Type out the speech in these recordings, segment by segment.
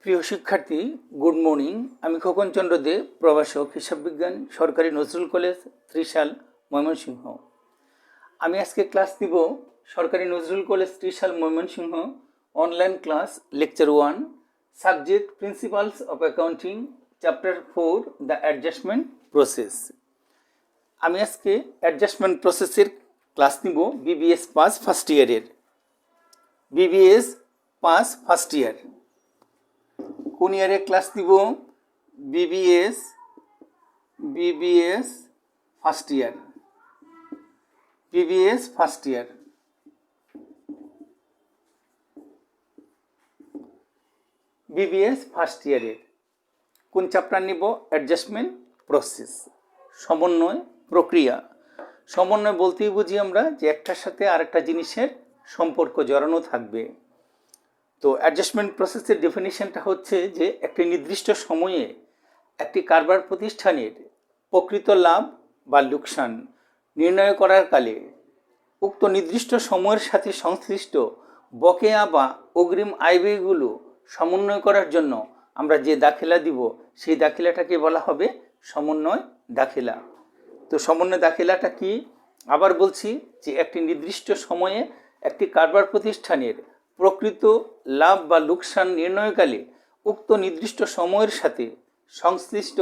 প্রিয় শিক্ষার্থী, good morning. আমি খোকন চন্দ্র দে, প্রভাষক হিসাব বিজ্ঞান, সরকারি নজরুল কলেজ, ত্রিশাল, ময়মনসিংহ। আমি আজকে ক্লাস দিব সরকারি Nazrul college, Trishal, Mymensingh, online class, lecture 1, subject principles of accounting, chapter 4, the adjustment process. আমি আজকে অ্যাডজাস্টমেন্ট প্রসেসের ক্লাস নিব বিবিএস পাস ফার্স্ট ইয়ারের। বিবিএস পাস ফার্স্ট ইয়ার কোন ইয়ারে ক্লাস দিব? BBS first year. BBS first year. BBS first ইয়ারের কোন চ্যাপ্টার নিব? অ্যাডজাস্টমেন্ট প্রসেস, সমন্বয় প্রক্রিয়া। সমন্বয় বলতেই বুঝি আমরা যে একটার সাথে আরেকটা জিনিসের সম্পর্ক জড়ানো থাকবে। তো অ্যাডজাস্টমেন্ট প্রসেসের ডেফিনিশনটা হচ্ছে যে একটি নির্দিষ্ট সময়ে একটি কারবার প্রতিষ্ঠানের প্রকৃত লাভ বা লোকসান নির্ণয় করার কালে উক্ত নির্দিষ্ট সময়ের সাথে সংশ্লিষ্ট বকেয়া বা অগ্রিম আয় ব্যয়গুলো সমন্বয় করার জন্য আমরা যে দাখিলা দিব সেই দাখিলাটাকে বলা হবে সমন্বয় দাখিলা। তো সমন্বয় দাখিলাটা কি? আবার বলছি যে একটি নির্দিষ্ট সময়ে একটি কারবার প্রতিষ্ঠানের প্রকৃত লাভ বা লোকসান নির্ণয়কালে উক্ত নির্দিষ্ট সময়ের সাথে সংশ্লিষ্ট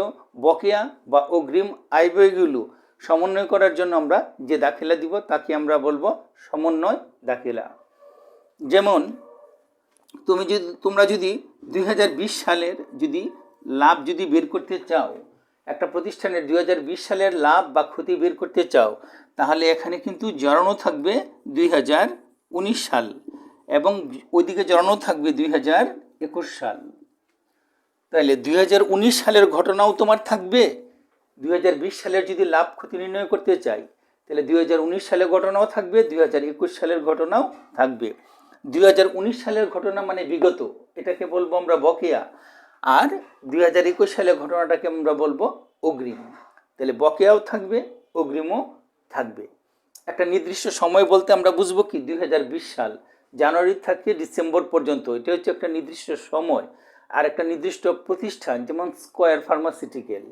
বকেয়া বা অগ্রিম আয় ব্যয়গুলো সমন্বয় করার জন্য আমরা যে দাখিলা দিব তাকে আমরা বলবো সমন্বয় দাখিলা। যেমন তোমরা যদি 2020 সালের যদি লাভ যদি বের করতে চাও, একটা প্রতিষ্ঠানের 2020 সালের লাভ বা ক্ষতি বের করতে চাও, তাহলে এখানে কিন্তু জড়ানো থাকবে 2019 সাল এবং ওইদিকে জড়ানো থাকবে 2021 সাল। তাহলে 2019 সালের ঘটনাও তোমার থাকবে। 2020 সালের যদি লাভ ক্ষতি নির্ণয় করতে চাই তাহলে 2019 সালের ঘটনাও থাকবে, 2021 সালের ঘটনাও থাকবে। 2019 সালের ঘটনা মানে বিগত, এটাকে বলবো আমরা বকেয়া, আর 2021 সালের ঘটনাটাকে আমরা বলবো অগ্রিম। তাহলে বকেয়াও থাকবে, অগ্রিমও থাকবে। একটা নির্দিষ্ট সময় বলতে আমরা বুঝবো কি 2020 সাল, জানুয়ারি থেকে ডিসেম্বর পর্যন্ত, এটা হচ্ছে একটা নির্দিষ্ট সময়। আর একটা নির্দিষ্ট প্রতিষ্ঠান যেমন স্কয়ার ফার্মাসিউটিক্যাল,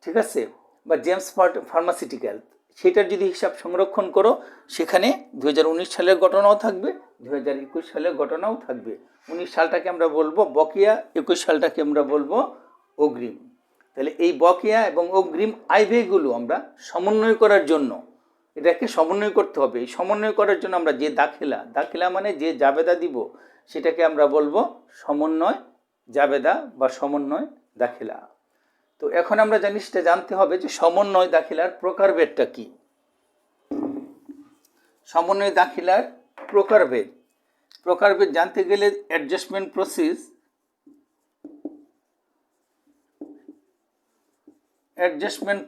ঠিক আছে, বা জেমস ফার্মাসিউটিক্যাল, সেটার যদি হিসাব সংরক্ষণ করো সেখানে 2019 সালের ঘটনাও থাকবে, 2021 সালের ঘটনাও থাকবে। 19 সালটাকে আমরা বলবো বকেয়া, 21 সালটাকে আমরা বলবো অগ্রিম। তাহলে এই বকেয়া এবং অগ্রিম আয় ব্যয়গুলো আমরা সমন্বয় করার জন্য এটাকে সমন্বয় করতে হবে। এই সমন্বয় করার জন্য আমরা যে দাখিলা মানে যে জাবেদা দিব সেটাকে আমরা বলবো সমন্বয় জাবেদা বা সমন্বয় দাখিলা। তো এখন আমরা জিনিসটা জানতে হবে যে সমন্বয় দাখিলার প্রকারভেদটা কি। সমন্বয় দাখিলার প্রকারভেদ জানতে গেলে অ্যাডজাস্টমেন্ট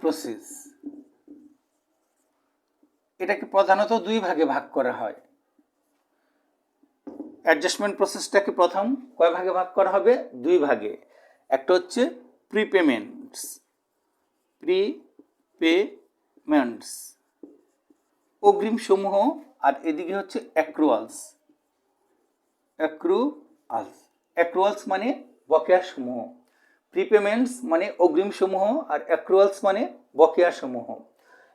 প্রসেস এটাকে প্রধানত দুই ভাগে ভাগ করা হয়। অ্যাডজাস্টমেন্ট প্রসেসটাকে প্রথম কয় ভাগে ভাগ করা হবে? দুই ভাগে। একটা হচ্ছে প্রিপেমেন্টস, অগ্রিম সমূহ, আর এদিকে হচ্ছে অ্যাক্রুয়ালস মানে বকেয়া সমূহ। প্রিপেমেন্টস মানে অগ্রিম সমূহ আর অ্যাক্রুয়ালস মানে বকেয়া সমূহ।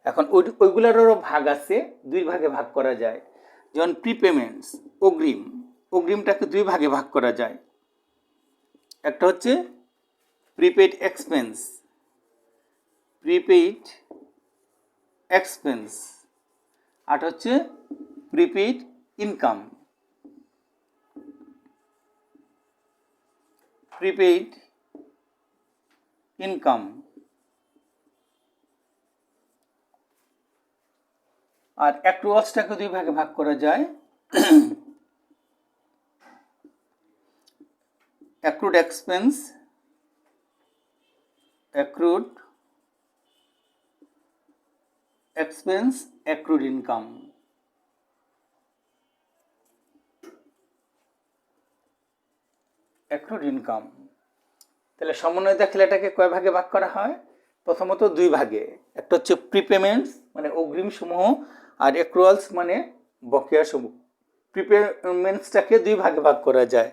এখন ওইগুলোরও ভাগ আছে, দুই ভাগে ভাগ করা যায়। যেমন প্রিপেমেন্টস অগ্রিমটাকে দুই ভাগে ভাগ করা যায়। একটা হচ্ছে প্রিপেইড এক্সপেন্স, আর হচ্ছে প্রিপেইড ইনকাম। আর অ্যাক্রুয়ালসটাকে দুই ভাগে ভাগ করা যায়। Accrued expense, accrued income. তাহলে সমন্বয় দাখিলাটাকে কয় ভাগে ভাগ করা হয়? প্রথমত দুই ভাগে। একটা হচ্ছে প্রিপেমেন্টস মানে অগ্রিম সমূহ, আর অ্যাক্রুয়ালস মানে বকেয়া সমূহ। প্রিপেমেন্টসটাকে দুই ভাগে ভাগ করা যায়।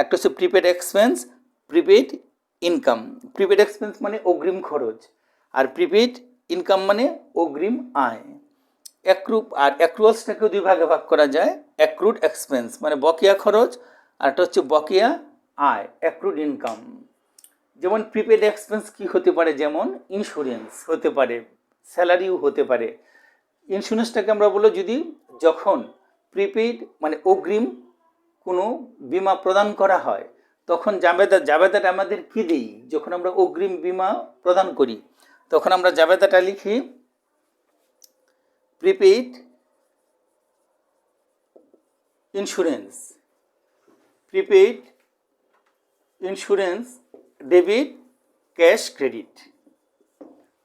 একটা হচ্ছে prepaid expense prepaid income. Prepaid expense মানে অগ্রিম খরচ, আর প্রিপেইড ইনকাম মানে অগ্রিম আয়। আর অ্যাক্রুয়ালসটাকেও দুই ভাগে ভাগ করা যায়। অ্যাক্রুড এক্সপেন্স মানে বকেয়া খরচ, আর একটা হচ্ছে বকেয়া আয়, অ্যাক্রুড ইনকাম। যেমন প্রিপেড এক্সপেন্স কি হতে পারে, যেমন ইন্স্যুরেন্স হতে পারে, স্যালারিও হতে পারে। ইন্স্যুরেন্সটাকে আমরা বলবো যদি যখন প্রিপেইড মানে অগ্রিম কোনো বিমা প্রদান করা হয়, তখন জাবেদাটা আমাদের কি দিই, যখন আমরা অগ্রিম বিমা প্রদান করি তখন আমরা জাবেদাটা লিখি prepaid insurance, prepaid insurance debit cash credit.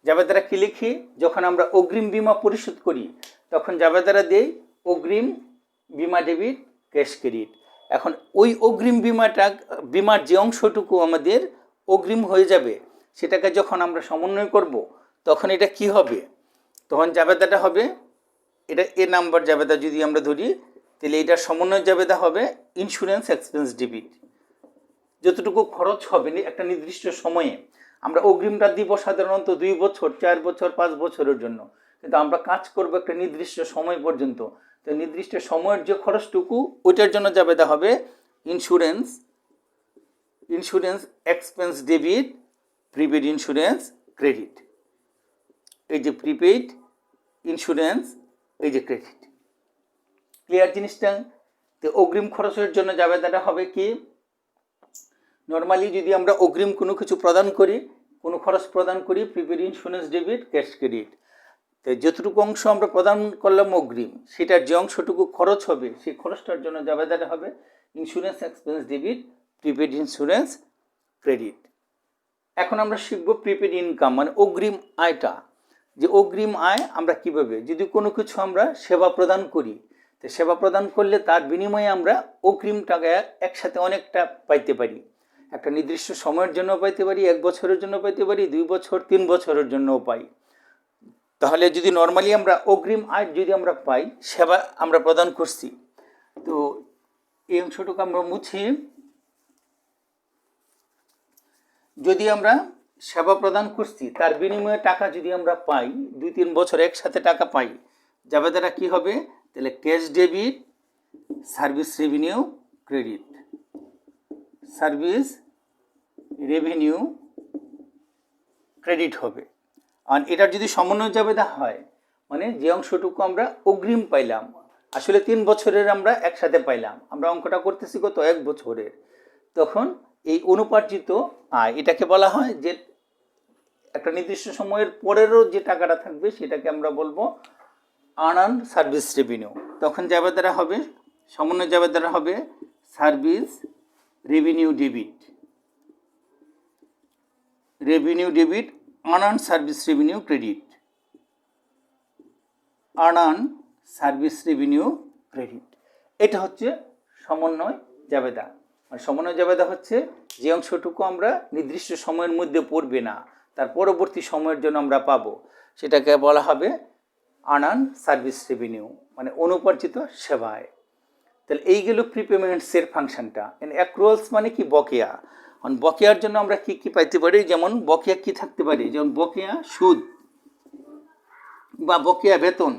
জাবেদারা কি লিখি, যখন আমরা অগ্রিম বিমা পরিশোধ করি তখন জাবেদারা দেই অগ্রিম বিমা ডেবিট ক্যাশ ক্রেডিট। এখন ওই অগ্রিম বিমার যে অংশটুকু আমাদের অগ্রিম হয়ে যাবে সেটাকে যখন আমরা সমন্বয় করব তখন এটা কি হবে, তখন জাবেদাটা হবে, এটা এ নাম্বার জাবেদা যদি আমরা ধরি তাহলে এটার সমন্বয় জাবেদা হবে ইন্স্যুরেন্স এক্সপেন্স ডেবিট। যতটুকু খরচ হবে একটা নির্দিষ্ট সময়ে, আমরা অগ্রিমটা দিব সাধারণত 2 বছর, 4 বছর, 5 বছরের জন্য, কিন্তু আমরা কাজ করব একটা নির্দিষ্ট সময় পর্যন্ত। তো নির্দিষ্ট সময়ের যে খরচটুকু ওইটার জন্য জাবেদা হবে insurance expense debit prepaid insurance credit. এই যে প্রিপেইড ইন্স্যুরেন্স, এই যে ক্রেডিট। ক্লিয়ার জিনিসটা? তো অগ্রিম খরচের জন্য জাবেদাটা হবে কি, নর্মালি যদি আমরা অগ্রিম কোনো কিছু প্রদান করি, কোনো খরচ প্রদান করি, prepaid insurance debit cash credit. তো যতটুকু অংশ আমরা প্রদান করলাম অগ্রিম, সেটার যে অংশটুকু খরচ হবে সেই খরচটার জন্য জাবেদাটা হবে insurance expense debit prepaid insurance credit. এখন আমরা শিখব প্রিপেইড ইনকাম মানে অগ্রিম আয়টা। যে অগ্রিম আয় আমরা কিভাবে, যদি কোনো কিছু আমরা সেবা প্রদান করি, তো সেবা প্রদান করলে তার বিনিময়ে আমরা অগ্রিম টাকা একসাথে অনেকটা পাইতে পারি। একটা নির্দিষ্ট সময়ের জন্য পাইতে পারি, 1 বছরের জন্য পাইতে পারি, 2 বছর, 3 বছরের জন্যও পাই। তাহলে যদি নর্মালি আমরা অগ্রিম আয় যদি আমরা পাই, সেবা আমরা প্রদান করছি, তো এই অংশটুকু আমরা মুছি। যদি আমরা সেবা প্রদান করছি তার বিনিময়ে টাকা যদি আমরা পাই, 2-3 বছর একসাথে টাকা পাই, জাবেদাটা কি হবে, তাহলে cash debit service revenue credit, service revenue credit হবে। আর এটার যদি সমন্বয় জাবেদা হয়, মানে যে অংশটুকু আমরা অগ্রিম পাইলাম, আসলে 3 বছরের আমরা একসাথে পাইলাম, আমরা অঙ্কটা করতেছি কত, 1 বছরের, তখন এই অনুপার্জিত আয় এটাকে বলা হয় যে একটা নির্দিষ্ট সময়ের পরেরও যে টাকাটা থাকবে সেটাকে আমরা বলবো আর্ন সার্ভিস রেভিনিউ। তখন জাবেদারা হবে, সমন্বয় জাবেদারা হবে service revenue debit, earn service revenue credit, earn service revenue credit. এটা হচ্ছে সমন্বয় জাবেদা। মানে সমন্বয় জাবেদা হচ্ছে যে অংশটুকু আমরা নির্দিষ্ট সময়ের মধ্যে পড়বে না, তার পরবর্তী সময়ের জন্য আমরা পাবো, সেটাকে বলা হবে আর্ন সার্ভিস রেভিনিউ মানে অনুপার্জিত সেবায়। তাহলে এই গেল প্রিপেমেন্টসের ফাংশনটা। অ্যাক্রুয়ালস মানে কি, বকেয়া। বকেয়ার জন্য আমরা কি কি পাইতে পারি, যেমন বকেয়া কি থাকতে পারে, যেমন বকেয়া সুদ বা বকেয়া বেতন।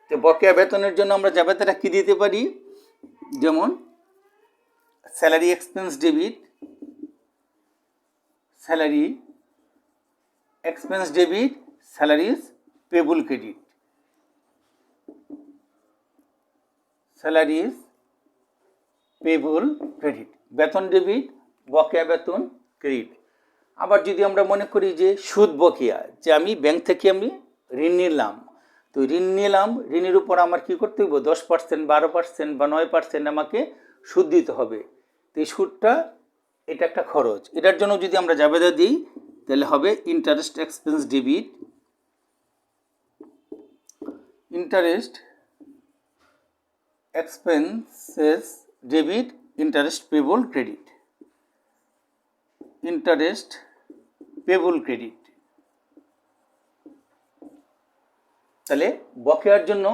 তো বকেয়া বেতনের জন্য আমরা জাবেদাটা কি দিতে পারি, যেমন salary expense debit, salary expense debit salaries payable credit, salaries payable credit, বেতন ডেবিট, বকেয়া বেতন ক্রেডিট। আবার যদি আমরা মনে করি যে সুদ বকেয়া, যে আমি ব্যাংক থেকে আমি ঋণ নিলাম, তো ঋণ নিলাম, ঋণের উপর আমার কি করতে হবে, 10%, 12% বা 9% আমাকে সুদ দিতে হবে। তো এই সুদটা এটা একটা খরচ, এটার জন্য যদি আমরা জাবেদা দিই তাহলে হবে interest expense debit, interest expenses debit interest payable credit, interest payable credit. তাহলে বকেয়ার জন্য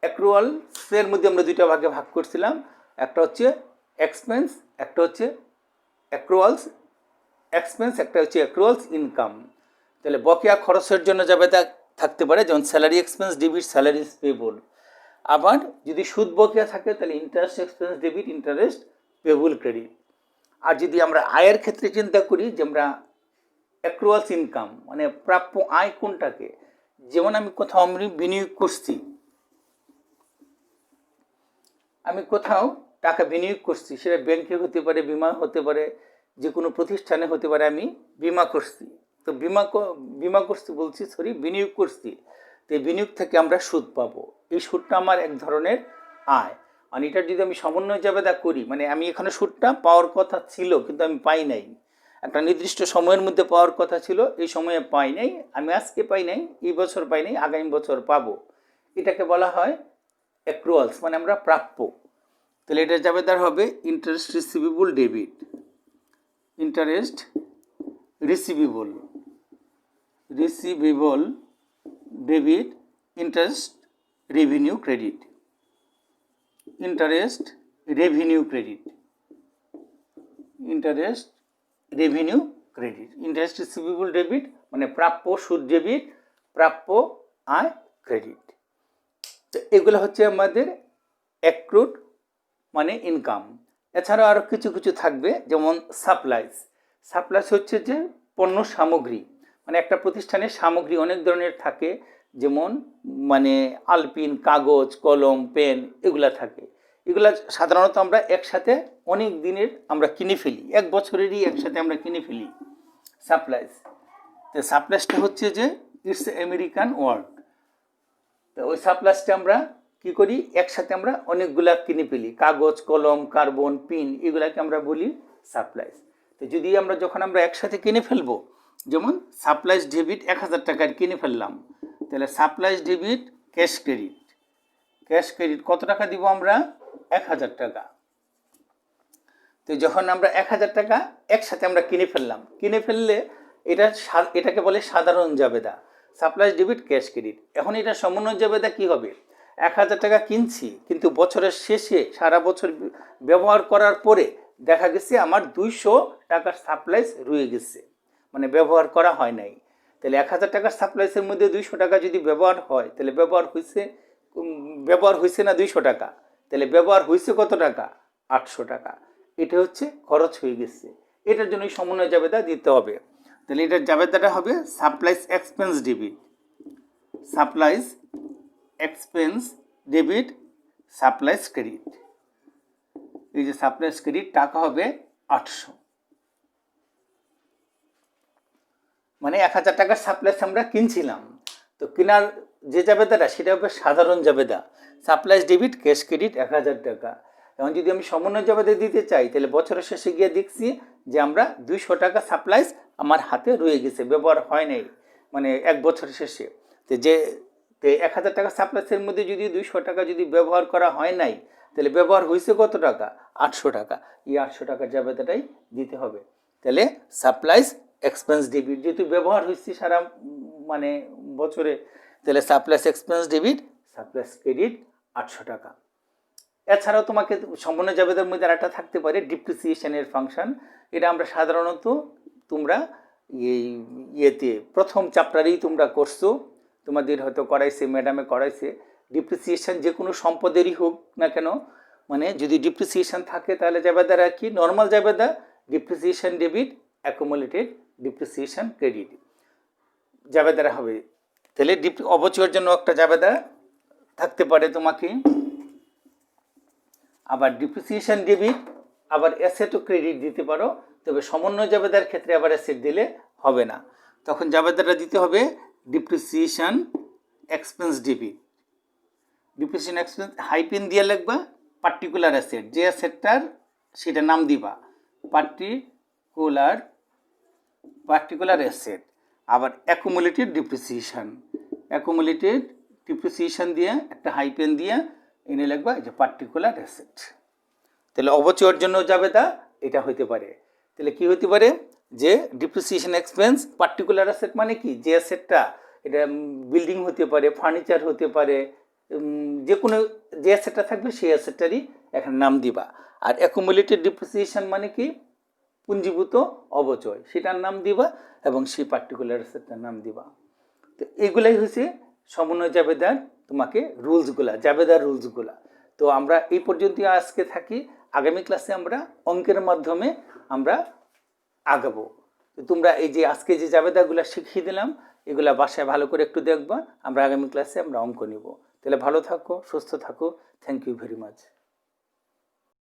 অ্যাক্রুয়ালসের মধ্যে আমরা দুইটা ভাগে ভাগ করছিলাম, একটা হচ্ছে এক্সপেন্স, একটা হচ্ছে অ্যাক্রুয়ালস। এক্সপেন্স, একটা হচ্ছে অ্যাক্রুয়ালস ইনকাম। তাহলে বকেয়া খরচের জন্য জাবেদা থাকতে পারে, যেমন salary expense debit salaries payable. আবার যদি সুদ বকেয়া থাকে তাহলে interest expense debit interest payable credit. আর যদি আমরা আয়ের ক্ষেত্রে চিন্তা করি যে আমরা অ্যাক্রুয়ালস ইনকাম মানে প্রাপ্য আয় কোনটাকে, যেমন আমি কোথাও আমি বিনিয়োগ করছি, আমি কোথাও টাকা বিনিয়োগ করছি, সেটা ব্যাংকে হতে পারে, বিমা হতে পারে, যে কোনো প্রতিষ্ঠানে হতে পারে, আমি বিমা করছি। তো বিমা করছি বলছি, বিনিয়োগ করছি। তো এই বিনিয়োগ থেকে আমরা সুদ পাবো, এই সুদটা আমার এক ধরনের আয়। আর এটার যদি আমি সমন্বয় জাবেদা করি, মানে আমি এখানে সুদটা পাওয়ার কথা ছিল কিন্তু আমি পাই নাই, একটা নির্দিষ্ট সময়ের মধ্যে পাওয়ার কথা ছিল, এই সময়ে পাই নাই, আমি আজকে পাই নাই, এই বছর পাই নাই, আগামী বছর পাবো, এটাকে বলা হয় অ্যাক্রুয়ালস, মানে আমরা প্রাপ্য। তাহলে এটা জাবেদার হবে interest receivable debit, interest receivable debit, interest revenue credit, interest revenue credit, interest revenue credit, interest receivable debit মানে প্রাপ্য সুদ ডেবিট, প্রাপ্য আয় ক্রেডিট। তো এগুলো হচ্ছে আমাদের অ্যাক্রুড মানে ইনকাম। এছাড়াও আরও কিছু কিছু থাকবে, যেমন সাপ্লাইস হচ্ছে যে পণ্য সামগ্রী, মানে একটা প্রতিষ্ঠানের সামগ্রী অনেক ধরনের থাকে, যেমন মানে আলপিন, কাগজ, কলম, পেন এগুলা থাকে। এগুলা সাধারণত আমরা একসাথে অনেক দিনের আমরা কিনে ফেলি, এক বছরেরই একসাথে আমরা কিনে ফেলি সাপ্লাইস। তো সাপ্লাইসটা হচ্ছে যে ইটস আমেরিকান ওয়ার্ড। তো ওই সাপ্লাইসটা আমরা কি করি, একসাথে আমরা অনেকগুলা কিনে ফেলি, কাগজ, কলম, কার্বন, পিন, এগুলাকে আমরা বলি সাপ্লাইস। তো যদি আমরা যখন আমরা একসাথে কিনে ফেলবো, যেমন সাপ্লাইস ডেবিট 1000 টাকার কিনে ফেললাম, তাহলে সাপ্লাইস ডেবিট ক্যাশ ক্রেডিট কত টাকা দিব আমরা, 1000 টাকা। তো যখন আমরা 1000 টাকা একসাথে আমরা কিনে ফেললে এটাকে বলে সাধারণ জাবেদা, সাপ্লাইস ডেবিট ক্যাশ ক্রেডিট। এখন এটা সমন্বয় জাবেদা কি হবে, 1000 টাকা কিনছি, কিন্তু বছরের শেষে সারা বছর ব্যবহার করার পরে দেখা গেছে আমার 200 টাকার সাপ্লাইস রয়ে গেছে, মানে ব্যবহার করা হয় নাই। তাহলে 1000 টাকার সাপ্লাইসের মধ্যে 200 টাকা যদি ব্যবহার হয়, তাহলে ব্যবহার হয়েছে না 200 টাকা, তাহলে ব্যবহার হয়েছে কত টাকা, 800 টাকা। এটা হচ্ছে খরচ হয়ে গেছে, এটার জন্য সমন্বয় জাবেদা দিতে হবে। তাহলে এটার জাবেদাটা হবে supplies expense debit, supplies expense debit, supplies credit. এই যে সাপ্লাইস ক্রেডিট টাকা হবে 800, মানে 1000 টাকার সাপ্লাইস আমরা কিনছিলাম, তো কেনার যে জাবেদাটা সেটা হবে সাধারণ জাবেদা, সাপ্লাইস ডেবিট ক্যাশ ক্রেডিট 1000 টাকা। এখন যদি আমি সমন্বয় জাবেদা দিতে চাই, তাহলে বছরের শেষে গিয়ে দেখছি যে আমরা 200 টাকা সাপ্লাইস আমার হাতে রয়ে গেছে, ব্যবহার হয় নাই, মানে এক বছরের শেষে। তো 1000 টাকা সাপ্লাইসের মধ্যে যদি 200 টাকা যদি ব্যবহার করা হয় নাই, তাহলে ব্যবহার হয়েছে কত টাকা, 800 টাকা। এই 800 টাকার জাবেদাটাই দিতে হবে। তাহলে সাপ্লাইস এক্সপেন্স ডেবিট, যেহেতু ব্যবহার হয়েছে সারা মানে বছরে, তাহলে supplies expense debit, supplies credit 800 টাকা। এছাড়াও তোমাকে সমন্বয় জাবেদার মধ্যে আরেকটা থাকতে পারে ডিপ্রিসিয়েশনের ফাংশন। এটা আমরা সাধারণত তোমরা এই প্রথম চ্যাপ্টারেই তোমরা করছো, তোমাদের হয়তো করাইছে, ম্যাডামে করাইছে। ডিপ্রিসিয়েশন যে কোনো সম্পদেরই হোক না কেন, মানে যদি ডিপ্রিসিয়েশন থাকে তাহলে জাবেদারা কি, নর্মাল জাবেদা depreciation debit, accumulated depreciation credit জাবেদারা হবে। তাহলে অবচয়ের জন্য একটা জাবেদা থাকতে পারে তোমাকে, আবার ডিপ্রিসিয়েশন ডেবিট, আবার অ্যাসেটও ক্রেডিট দিতে পারো। তবে সমন্বয় জাবেদার ক্ষেত্রে আবার অ্যাসেট দিলে হবে না, তখন জাবেদাটা দিতে হবে depreciation expense debit. Depreciation expense hyphen দিয়ে লিখবা, পার্টিকুলার অ্যাসেট, যে অ্যাসেটটার সেটা নাম দিবা পার্টিকুলার অ্যাসেট। আবার অ্যাকুমুলেটেড ডিপ্রিসিয়েশন দিয়ে একটা হাইপেন দিয়ে এনে লিখবা যে পার্টিকুলার অ্যাসেট। তাহলে অবচয়ের জন্য জাবেদা এটা হইতে পারে। তাহলে কি হতে পারে, যে ডিপ্রিসিয়েশন এক্সপেন্স পার্টিকুলার অ্যাসেট মানে কি, যে অ্যাসেটটা, এটা বিল্ডিং হতে পারে, ফার্নিচার হতে পারে, যে কোনো যে অ্যাসেটটা থাকবে সেই অ্যাসেটটারই এখানে নাম দিবা। আর অ্যাকুমুলেটেড ডিপ্রিসিয়েশন মানে কি, পুঞ্জীভূত অবচয় সেটার নাম দিবা এবং সেই পার্টিকুলার সেটটার নাম দিবা। তো এগুলাই হচ্ছে সমন্বয় জাবেদার তোমাকে জাবেদার রুলসগুলা। তো আমরা এই পর্যন্ত আজকে থাকি, আগামী ক্লাসে আমরা অঙ্কের মাধ্যমে আমরা আগাবো। তো তোমরা এই যে আজকে যে জাবেদাগুলা শিখিয়ে দিলাম এগুলা বাসায় ভালো করে একটু দেখবা, আমরা আগামী ক্লাসে আমরা অঙ্ক নিব। তাহলে ভালো থাকো, সুস্থ থাকো, থ্যাংক ইউ ভেরি মাচ।